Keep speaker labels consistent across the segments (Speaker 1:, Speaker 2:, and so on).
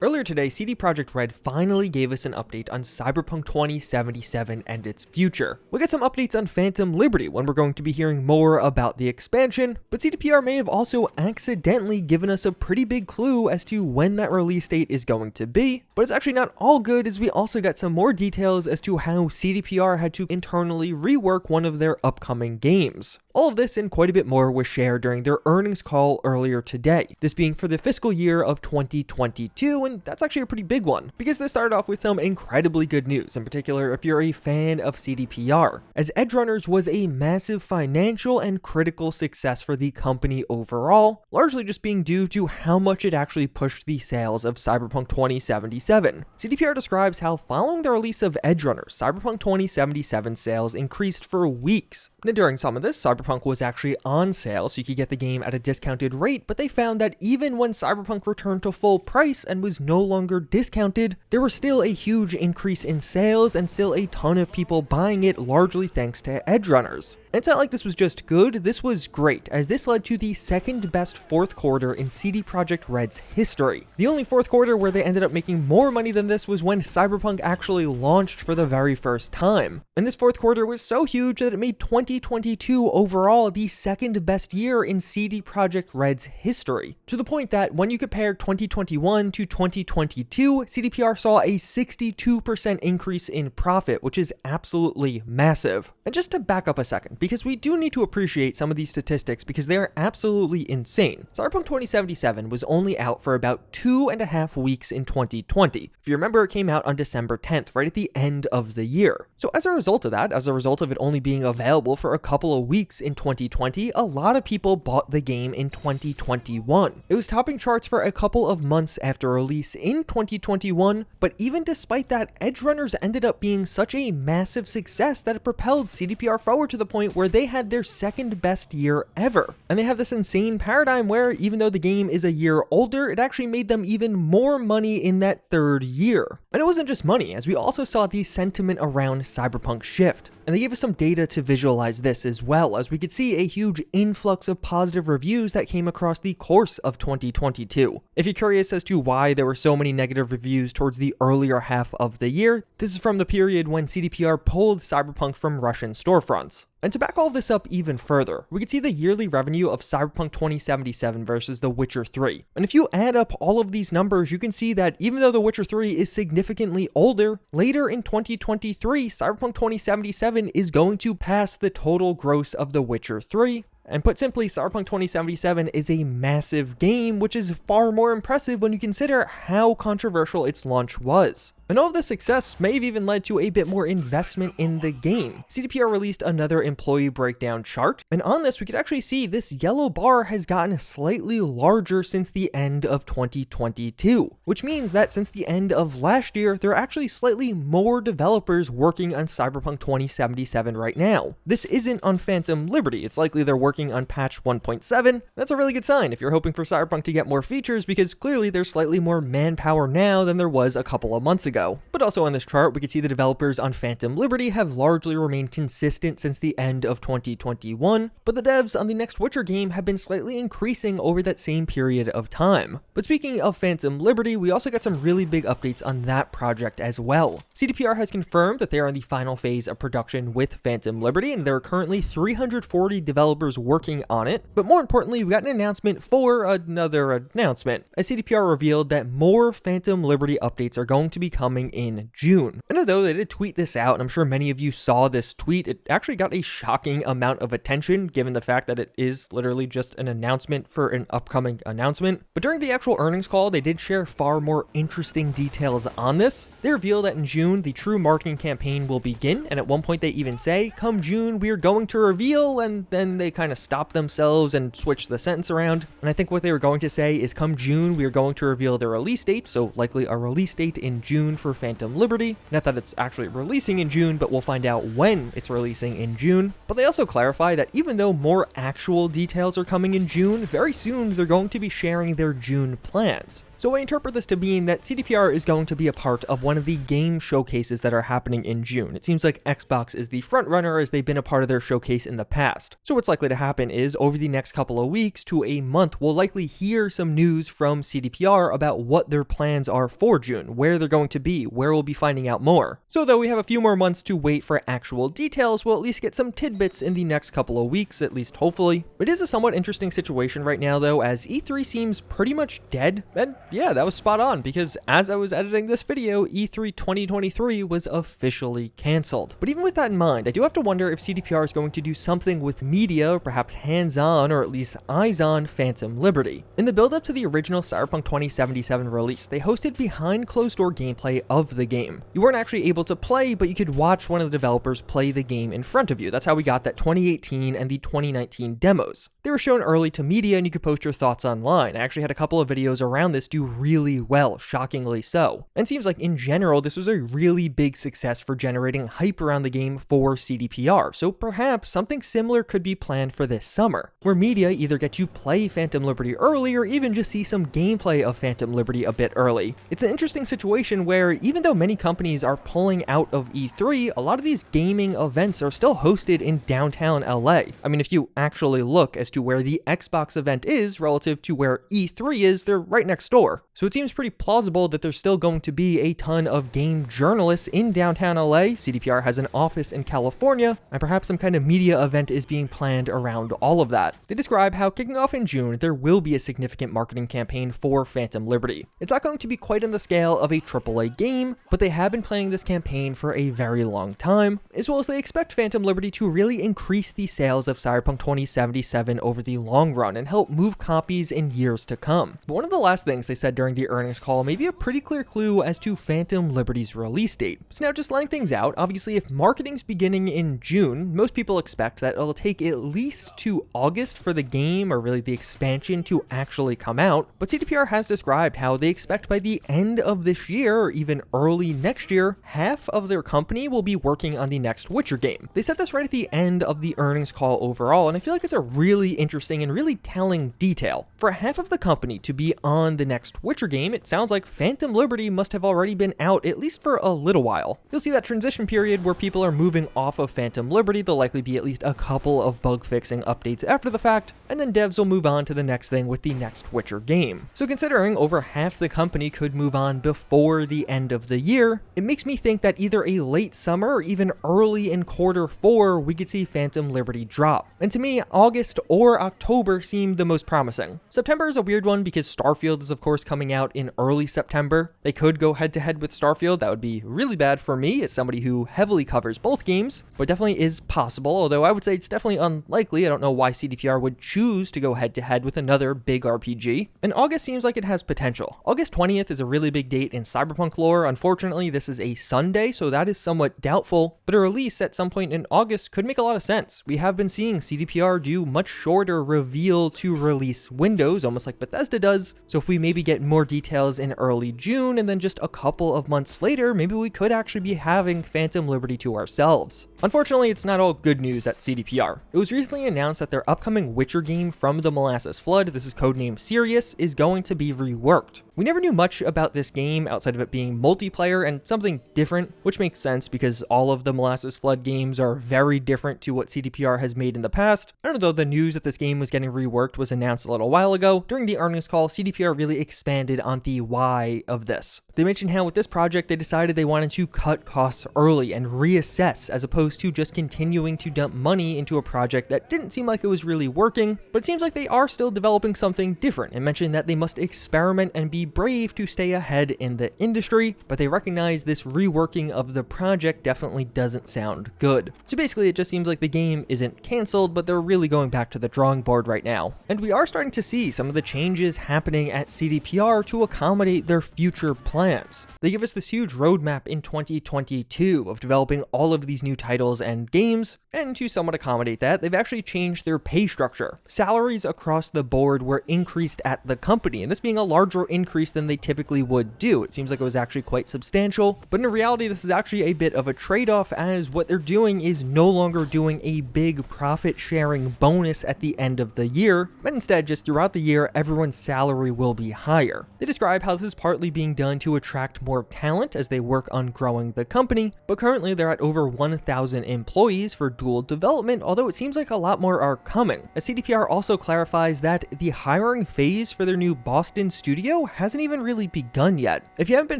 Speaker 1: Earlier today, CD Projekt Red finally gave us an update on Cyberpunk 2077 and its future. We'll get some updates on Phantom Liberty when we're going to be hearing more about the expansion, but CDPR may have also accidentally given us a pretty big clue as to when that release date is going to be. But it's actually not all good, as we also got some more details as to how CDPR had to internally rework one of their upcoming games. All of this and quite a bit more was shared during their earnings call earlier today, this being for the fiscal year of 2022, and that's actually a pretty big one, because they started off with some incredibly good news, in particular if you're a fan of CDPR, as Edgerunners was a massive financial and critical success for the company overall, largely just being due to how much it actually pushed the sales of Cyberpunk 2077. CDPR describes how following the release of Edgerunners, Cyberpunk 2077 sales increased for weeks. And during some of this, Cyberpunk was actually on sale, so you could get the game at a discounted rate, but they found that even when Cyberpunk returned to full price and was no longer discounted, there was still a huge increase in sales and still a ton of people buying it, largely thanks to Edgerunners. And it's not like this was just good, this was great, as this led to the second best fourth quarter in CD Projekt Red's history. The only fourth quarter where they ended up making more money than this was when Cyberpunk actually launched for the very first time. And this fourth quarter was so huge that it made 2022 overall the second best year in CD Projekt Red's history. To the point that when you compare 2021 to 2022, CDPR saw a 62% increase in profit, which is absolutely massive. And just to back up a second, because we do need to appreciate some of these statistics because they are absolutely insane. Cyberpunk 2077 was only out for about 2.5 weeks in 2020. If you remember, it came out on December 10th, right at the end of the year. So as a result of that, as a result of it only being available for a couple of weeks in 2020, a lot of people bought the game in 2021. It was topping charts for a couple of months after release in 2021, but even despite that, Edgerunners ended up being such a massive success that it propelled CDPR forward to the point where they had their second best year ever. And they have this insane paradigm where even though the game is a year older, it actually made them even more money in that third year. And it wasn't just money, as we also saw the sentiment around Cyberpunk shift. And they gave us some data to visualize this as well, as we could see a huge influx of positive reviews that came across the course of 2022. If you're curious as to why there were so many negative reviews towards the earlier half of the year, this is from the period when CDPR pulled Cyberpunk from Russian storefronts. And to back all of this up even further, we can see the yearly revenue of Cyberpunk 2077 versus The Witcher 3. And if you add up all of these numbers, you can see that even though The Witcher 3 is significantly older, later in 2023, Cyberpunk 2077 is going to pass the total gross of The Witcher 3. And put simply, Cyberpunk 2077 is a massive game, which is far more impressive when you consider how controversial its launch was. And all of this success may have even led to a bit more investment in the game. CDPR released another employee breakdown chart, and on this we could actually see this yellow bar has gotten slightly larger since the end of 2022, which means that since the end of last year, there are actually slightly more developers working on Cyberpunk 2077 right now. This isn't on Phantom Liberty, it's likely they're working on patch 1.7. That's a really good sign if you're hoping for Cyberpunk to get more features, because clearly there's slightly more manpower now than there was a couple of months ago. But also on this chart, we can see the developers on Phantom Liberty have largely remained consistent since the end of 2021, but the devs on the next Witcher game have been slightly increasing over that same period of time. But speaking of Phantom Liberty, we also got some really big updates on that project as well. CDPR has confirmed that they are in the final phase of production with Phantom Liberty, and there are currently 340 developers working on it. But more importantly, we got an announcement for another announcement, as CDPR revealed that more Phantom Liberty updates are going to be coming in June. And although they did tweet this out, and I'm sure many of you saw this tweet, it actually got a shocking amount of attention given the fact that it is literally just an announcement for an upcoming announcement. But during the actual earnings call, they did share far more interesting details on this. They reveal that in June, the true marketing campaign will begin, and at one point they even say, "Come June, we are going to reveal," and then they kind of stop themselves and switch the sentence around. And I think what they were going to say is, "Come June, we are going to reveal the release date," so likely a release date in June for Phantom Liberty. Not that it's actually releasing in June, but we'll find out when it's releasing in June. But they also clarify that even though more actual details are coming in June, very soon they're going to be sharing their June plans. So I interpret this to mean that CDPR is going to be a part of one of the game showcases that are happening in June. It seems like Xbox is the front runner as they've been a part of their showcase in the past. So what's likely to happen is over the next couple of weeks to a month, we'll likely hear some news from CDPR about what their plans are for June, where they're going to be, where we'll be finding out more. So though we have a few more months to wait for actual details, we'll at least get some tidbits in the next couple of weeks, at least hopefully. It is a somewhat interesting situation right now though, as E3 seems pretty much dead. And yeah, that was spot on, because as I was editing this video, E3 2023 was officially cancelled. But even with that in mind, I do have to wonder if CDPR is going to do something with media, or perhaps hands-on, or at least eyes-on Phantom Liberty. In the build-up to the original Cyberpunk 2077 release, they hosted behind closed-door gameplay of the game. You weren't actually able to play, but you could watch one of the developers play the game in front of you. That's how we got that 2018 and the 2019 demos. They were shown early to media, and you could post your thoughts online. I actually had a couple of videos around this do really well, shockingly so. And seems like in general, this was a really big success for generating hype around the game for CDPR, so perhaps something similar could be planned for this summer, where media either get to play Phantom Liberty early or even just see some gameplay of Phantom Liberty a bit early. It's an interesting situation where even though many companies are pulling out of E3, a lot of these gaming events are still hosted in downtown LA. I mean, if you actually look as to where the Xbox event is relative to where E3 is, they're right next door. So it seems pretty plausible that there's still going to be a ton of game journalists in downtown LA. CDPR has an office in California, and perhaps some kind of media event is being planned around all of that. They describe how kicking off in June, there will be a significant marketing campaign for Phantom Liberty. It's not going to be quite on the scale of a AAA game, but they have been planning this campaign for a very long time, as well as they expect Phantom Liberty to really increase the sales of Cyberpunk 2077 over the long run and help move copies in years to come. But one of the last things they said during the earnings call may be a pretty clear clue as to Phantom Liberty's release date. So now just laying things out, obviously if marketing's beginning in June, most people expect that it'll take at least to August for the game, or really the expansion, to actually come out. But CDPR has described how they expect by the end of this year, or even early next year, half of their company will be working on the next Witcher game. They said this right at the end of the earnings call overall, and I feel like it's a really interesting and really telling detail. For half of the company to be on the next Witcher game, it sounds like Phantom Liberty must have already been out at least for a little while. You'll see that transition period where people are moving off of Phantom Liberty. There'll likely be at least a couple of bug fixing updates after the fact, and then devs will move on to the next thing with the next Witcher game. So considering over half the company could move on before the end of the year, it makes me think that either a late summer or even early in Q4 we could see Phantom Liberty drop. And to me, August or October seem the most promising. September is a weird one because Starfield is of course coming out in early September. They could go head to head with Starfield. That would be really bad for me as somebody who heavily covers both games, but definitely is possible, although I would say it's definitely unlikely. I don't know why CDPR would choose to go head to head with another big RPG. And August seems like it has potential. August 20th is a really big date in Cyberpunk lore. Unfortunately, this is a Sunday, so that is somewhat doubtful, but a release at some point in August could make a lot of sense. We have been seeing CDPR do much shorter reveal to release windows, almost like Bethesda does, so if we maybe get more details in early June and then just a couple of months later, maybe we could actually be having Phantom Liberty to ourselves. Unfortunately, it's not all good news at CDPR. It was recently announced that their upcoming Witcher game From the Molasses Flood, this is codenamed Sirius, is going to be reworked. We never knew much about this game outside of it being multiplayer and something different, which makes sense because all of the Molasses Flood games are very different to what CDPR has made in the past. I don't know though, the news that this game was getting reworked was announced a little while ago. During the earnings call, CDPR really expanded on the why of this. They mentioned how with this project they decided they wanted to cut costs early and reassess as opposed to just continuing to dump money into a project that didn't seem like it was really working, but it seems like they are still developing something different, and mentioned that they must experiment and be brave to stay ahead in the industry, but they recognize this reworking of the project definitely doesn't sound good. So basically it just seems like the game isn't cancelled, but they're really going back to the drawing board right now. And we are starting to see some of the changes happening at CDPR to accommodate their future plans. They give us this huge roadmap in 2022 of developing all of these new titles titles and games, and to somewhat accommodate that, they've actually changed their pay structure. Salaries across the board were increased at the company, and this being a larger increase than they typically would do. It seems like it was actually quite substantial, but in reality, this is actually a bit of a trade-off, as what they're doing is no longer doing a big profit-sharing bonus at the end of the year, but instead, just throughout the year, everyone's salary will be higher. They describe how this is partly being done to attract more talent as they work on growing the company, but currently they're at over 1,000 employees for dual development, although it seems like a lot more are coming. As CDPR also clarifies that the hiring phase for their new Boston studio hasn't even really begun yet. If you haven't been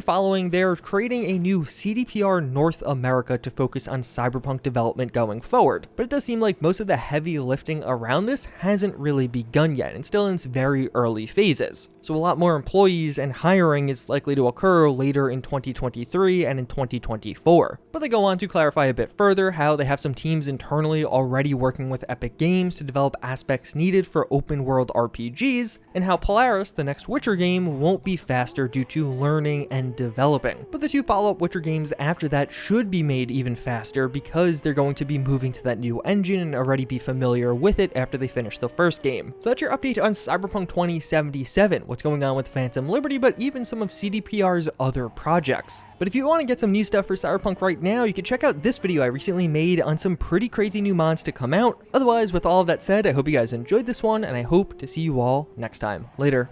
Speaker 1: following, they're creating a new CDPR North America to focus on Cyberpunk development going forward, but it does seem like most of the heavy lifting around this hasn't really begun yet and still in its very early phases. So a lot more employees and hiring is likely to occur later in 2023 and in 2024. But they go on to clarify a bit further how they have some teams internally already working with Epic Games to develop aspects needed for open world RPGs, and how Polaris, the next Witcher game, won't be faster due to learning and developing. But the two follow-up Witcher games after that should be made even faster because they're going to be moving to that new engine and already be familiar with it after they finish the first game. So that's your update on Cyberpunk 2077, what's going on with Phantom Liberty, but even some of CDPR's other projects. But if you want to get some new stuff for Cyberpunk right now, you can check out this video I recently made on some pretty crazy new mods to come out. Otherwise, with all of that said, I hope you guys enjoyed this one, and I hope to see you all next time. Later.